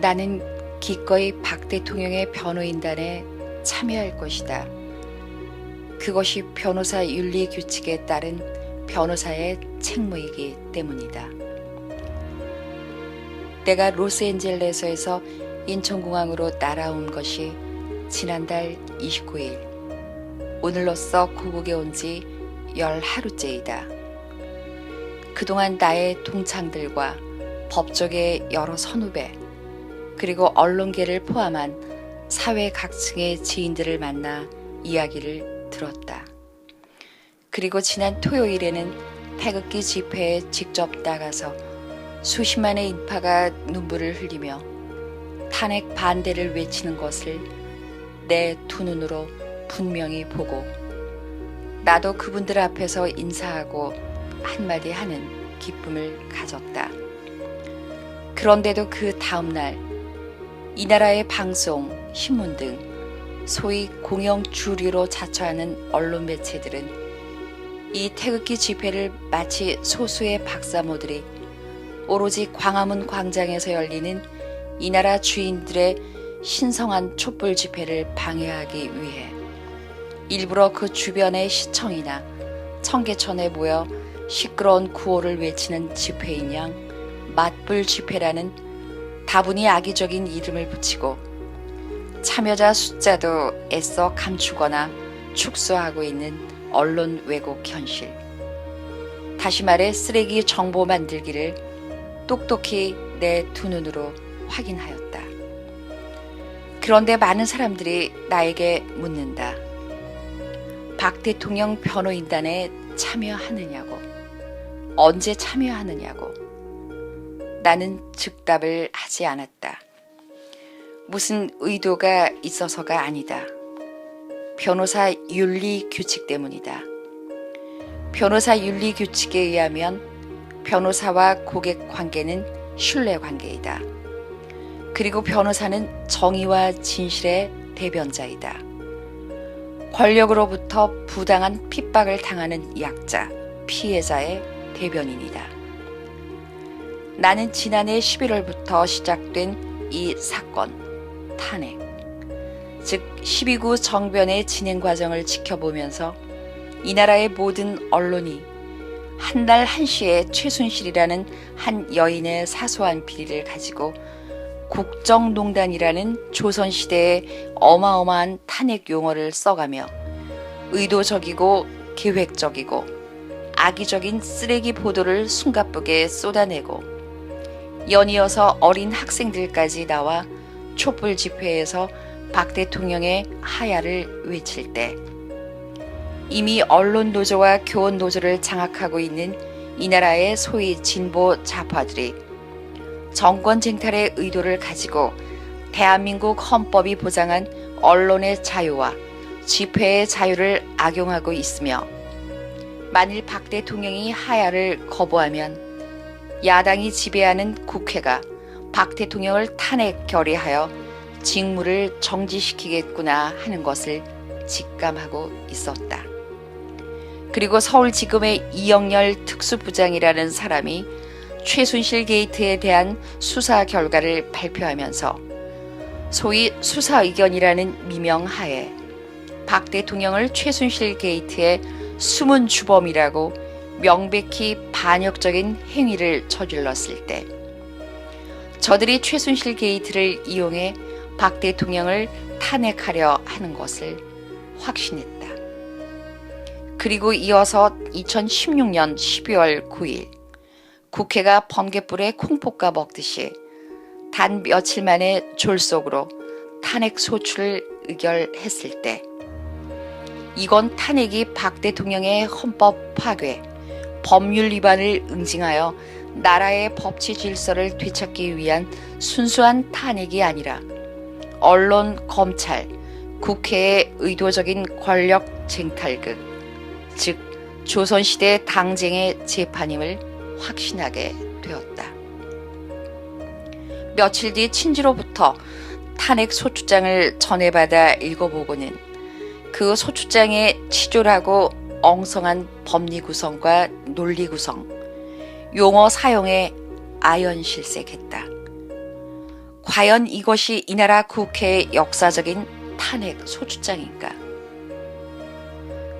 나는 기꺼이 박 대통령의 변호인단에 참여할 것이다. 그것이 변호사 윤리 규칙에 따른 변호사의 책무이기 때문이다. 내가 로스앤젤레스에서 인천공항으로 날아온 것이 지난달 29일, 오늘로써 고국에 온 지 10하루째이다. 그동안 나의 동창들과 법조계의 여러 선후배, 그리고 언론계를 포함한 사회 각층의 지인들을 만나 이야기를 들었다. 그리고 지난 토요일에는 태극기 집회에 직접 나가서 수십만의 인파가 눈물을 흘리며 탄핵 반대를 외치는 것을 내 두 눈으로 분명히 보고 나도 그분들 앞에서 인사하고 한마디 하는 기쁨을 가졌다. 그런데도 그 다음날 이 나라의 방송, 신문 등 소위 공영 주류로 자처하는 언론 매체들은 이 태극기 집회를 마치 소수의 박사모들이 오로지 광화문 광장에서 열리는 이 나라 주인들의 신성한 촛불 집회를 방해하기 위해 일부러 그 주변의 시청이나 청계천에 모여 시끄러운 구호를 외치는 집회인 양 맞불 집회라는 다분히 악의적인 이름을 붙이고 참여자 숫자도 애써 감추거나 축소하고 있는 언론 왜곡 현실. 다시 말해 쓰레기 정보 만들기를 똑똑히 내 두 눈으로 확인하였다. 그런데 많은 사람들이 나에게 묻는다. 박 대통령 변호인단에 참여하느냐고, 언제 참여하느냐고. 나는 즉답을 하지 않았다. 무슨 의도가 있어서가 아니다. 변호사 윤리 규칙 때문이다. 변호사 윤리 규칙에 의하면 변호사와 고객 관계는 신뢰 관계이다. 그리고 변호사는 정의와 진실의 대변자이다. 권력으로부터 부당한 핍박을 당하는 약자, 피해자의 대변인이다. 나는 지난해 11월부터 시작된 이 사건, 탄핵, 즉 12구 정변의 진행 과정을 지켜보면서 이 나라의 모든 언론이 한 날 한시에 최순실이라는 한 여인의 사소한 비리를 가지고 국정농단이라는 조선시대의 어마어마한 탄핵 용어를 써가며 의도적이고 계획적이고 악의적인 쓰레기 보도를 숨가쁘게 쏟아내고 연이어서 어린 학생들까지 나와 촛불 집회에서 박 대통령의 하야를 외칠 때 이미 언론 노조와 교원 노조를 장악하고 있는 이 나라의 소위 진보 좌파들이 정권 쟁탈의 의도를 가지고 대한민국 헌법이 보장한 언론의 자유와 집회의 자유를 악용하고 있으며 만일 박 대통령이 하야를 거부하면 야당이 지배하는 국회가 박 대통령을 탄핵 결의하여 직무를 정지시키겠구나 하는 것을 직감하고 있었다. 그리고 서울지검의 이영렬 특수부장이라는 사람이 최순실 게이트에 대한 수사 결과를 발표하면서 소위 수사 의견이라는 미명하에 박 대통령을 최순실 게이트의 숨은 주범이라고 명백히 반역적인 행위를 저질렀을 때 저들이 최순실 게이트를 이용해 박 대통령을 탄핵하려 하는 것을 확신했다. 그리고 이어서 2016년 12월 9일 국회가 번갯불에 콩볶아 먹듯이 단 며칠 만에 졸속으로 탄핵 소추를 의결했을 때 이건 탄핵이 박 대통령의 헌법 파괴, 법률 위반을 응징하여 나라의 법치 질서를 되찾기 위한 순수한 탄핵이 아니라 언론, 검찰, 국회의 의도적인 권력 쟁탈극, 즉 조선시대 당쟁의 재판임을 확신하게 되었다. 며칠 뒤 친지로부터 탄핵 소추장을 전해받아 읽어보고는 그 소추장의 치졸하고 엉성한 법리 구성과 논리 구성, 용어 사용에 아연실색했다. 과연 이것이 이 나라 국회의 역사적인 탄핵 소추장인가?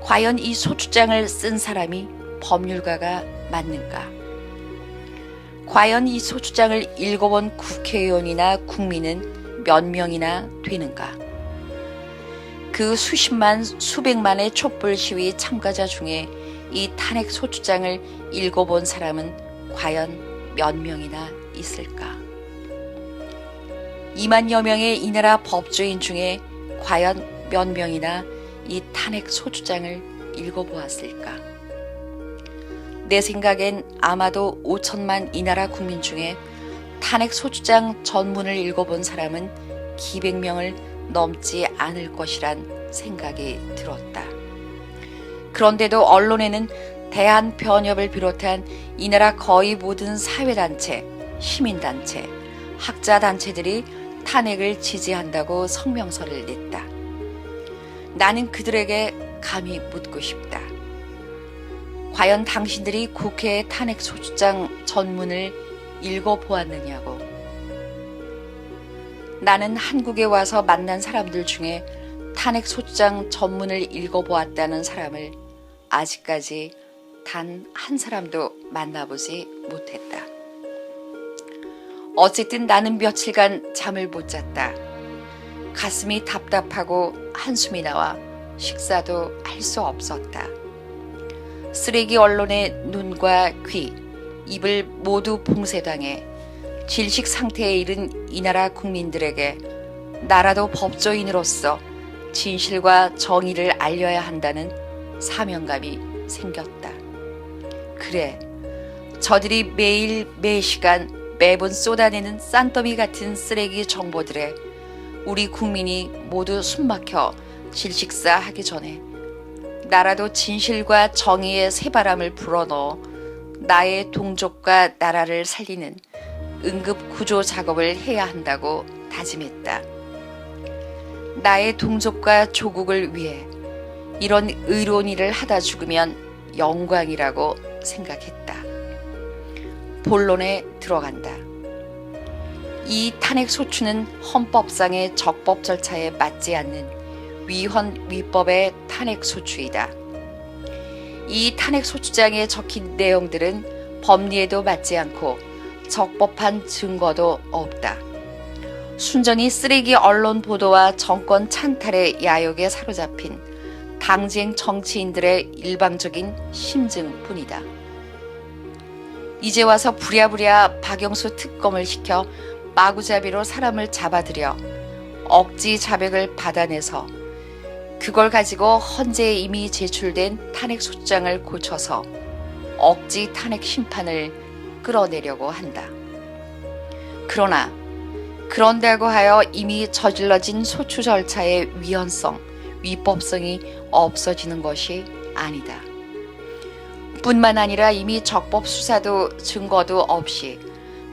과연 이 소추장을 쓴 사람이 법률가가 맞는가? 과연 이 소추장을 읽어본 국회의원이나 국민은 몇 명이나 되는가? 그 수십만, 수백만의 촛불 시위 참가자 중에 이 탄핵 소추장을 읽어본 사람은 과연 몇 명이나 있을까? 2만여 명의 이 나라 법조인 중에 과연 몇 명이나 이 탄핵 소추장을 읽어보았을까? 내 생각엔 아마도 5천만 이 나라 국민 중에 탄핵 소추장 전문을 읽어본 사람은 기백 명을 넘지 않을 것이란 생각이 들었다. 그런데도 언론에는 대한변협을 비롯한 이 나라 거의 모든 사회단체, 시민단체, 학자단체들이 탄핵을 지지한다고 성명서를 냈다. 나는 그들에게 감히 묻고 싶다. 과연 당신들이 국회의 탄핵 소추장 전문을 읽어보았느냐고. 나는 한국에 와서 만난 사람들 중에 탄핵 소추장 전문을 읽어보았다는 사람을 아직까지 단 한 사람도 만나보지 못했다. 어쨌든 나는 며칠간 잠을 못 잤다. 가슴이 답답하고 한숨이 나와 식사도 할 수 없었다. 쓰레기 언론의 눈과 귀, 입을 모두 봉쇄당해 질식 상태에 이른 이 나라 국민들에게 나라도 법조인으로서 진실과 정의를 알려야 한다는 사명감이 생겼다. 그래, 저들이 매일 매시간 매번 쏟아내는 싼더미 같은 쓰레기 정보들에 우리 국민이 모두 숨막혀 질식사하기 전에 나라도 진실과 정의의 새바람을 불어넣어 나의 동족과 나라를 살리는 응급 구조 작업을 해야 한다고 다짐했다. 나의 동족과 조국을 위해 이런 의로운 일을 하다 죽으면 영광이라고 생각했다. 본론에 들어간다. 이 탄핵 소추는 헌법상의 적법 절차에 맞지 않는 위헌 위법의 탄핵 소추이다. 이 탄핵 소추장에 적힌 내용들은 법리에도 맞지 않고 적법한 증거도 없다. 순전히 쓰레기 언론 보도와 정권 찬탈의 야욕에 사로잡힌 당쟁 정치인들의 일방적인 심증뿐이다. 이제 와서 부랴부랴 박영수 특검을 시켜 마구잡이로 사람을 잡아들여 억지 자백을 받아내서 그걸 가지고 헌재에 이미 제출된 탄핵 소추장을 고쳐서 억지 탄핵 심판을 끌어내려고 한다. 그러나 그런다고 하여 이미 저질러진 소추 절차의 위헌성, 위법성이 없어지는 것이 아니다. 뿐만 아니라 이미 적법 수사도 증거도 없이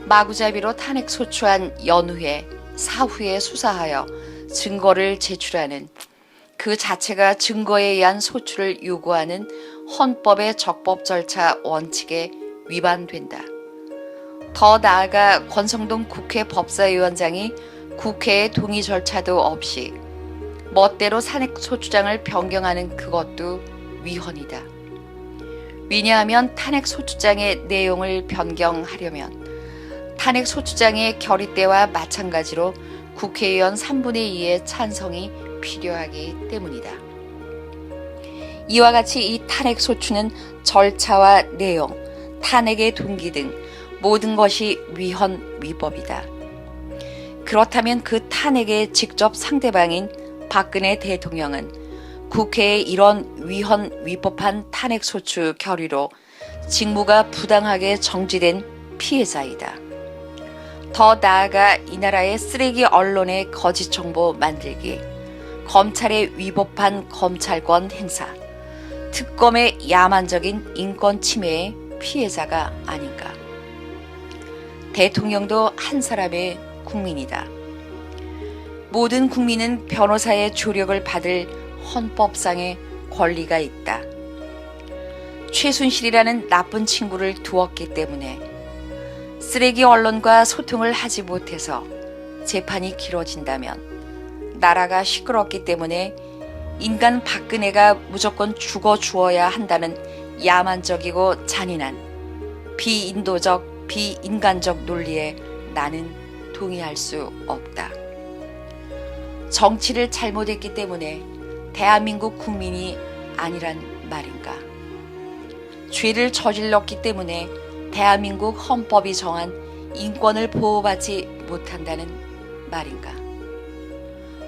마구잡이로 탄핵 소추한 연후에 사후에 수사하여 증거를 제출하는 그 자체가 증거에 의한 소추를 요구하는 헌법의 적법 절차 원칙에 위반된다. 더 나아가 권성동 국회 법사위원장이 국회의 동의 절차도 없이 멋대로 탄핵 소추장을 변경하는 그것도 위헌이다. 왜냐하면 탄핵 소추장의 내용을 변경하려면 탄핵 소추장의 결의 때와 마찬가지로 국회의원 3분의 2의 찬성이 필요하기 때문이다. 이와 같이 이 탄핵 소추는 절차와 내용, 탄핵의 동기 등 모든 것이 위헌 위법이다. 그렇다면 그 탄핵의 직접 상대방인 박근혜 대통령은 국회의 이런 위헌 위법한 탄핵 소추 결의로 직무가 부당하게 정지된 피해자이다. 더 나아가 이 나라의 쓰레기 언론의 거짓 정보 만들기, 검찰의 위법한 검찰권 행사, 특검의 야만적인 인권 침해의 피해자가 아닌가. 대통령도 한 사람의 국민이다. 모든 국민은 변호사의 조력을 받을 헌법상의 권리가 있다. 최순실이라는 나쁜 친구를 두었기 때문에 쓰레기 언론과 소통을 하지 못해서 재판이 길어진다면 나라가 시끄럽기 때문에 인간 박근혜가 무조건 죽어 주어야 한다는 야만적이고 잔인한 비인도적, 비인간적 논리에 나는 동의할 수 없다. 정치를 잘못했기 때문에 대한민국 국민이 아니란 말인가? 죄를 저질렀기 때문에 대한민국 헌법이 정한 인권을 보호받지 못한다는 말인가?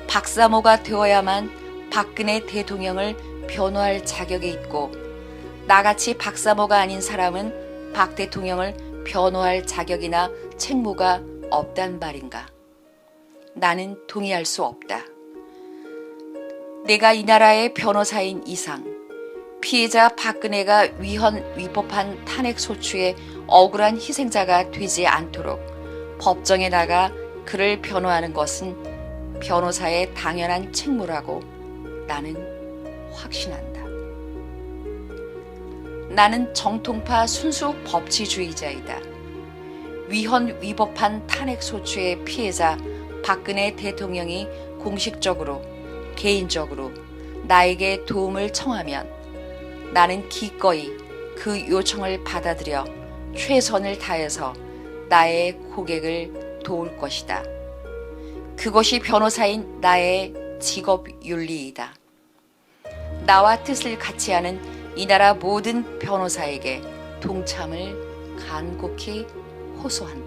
박사모가 되어야만 박근혜 대통령을 변호할 자격이 있고 나같이 박사모가 아닌 사람은 박 대통령을 변호할 자격이나 책무가 없단 말인가? 나는 동의할 수 없다. 내가 이 나라의 변호사인 이상 피해자 박근혜가 위헌 위법한 탄핵 소추의 억울한 희생자가 되지 않도록 법정에 나가 그를 변호하는 것은 변호사의 당연한 책무라고 나는 확신한다. 나는 정통파 순수 법치주의자이다. 위헌 위법한 탄핵 소추의 피해자 박근혜 대통령이 공식적으로 개인적으로 나에게 도움을 청하면 나는 기꺼이 그 요청을 받아들여 최선을 다해서 나의 고객을 도울 것이다. 그것이 변호사인 나의 직업 윤리이다. 나와 뜻을 같이 하는 이 나라 모든 변호사에게 동참을 간곡히 호소한다.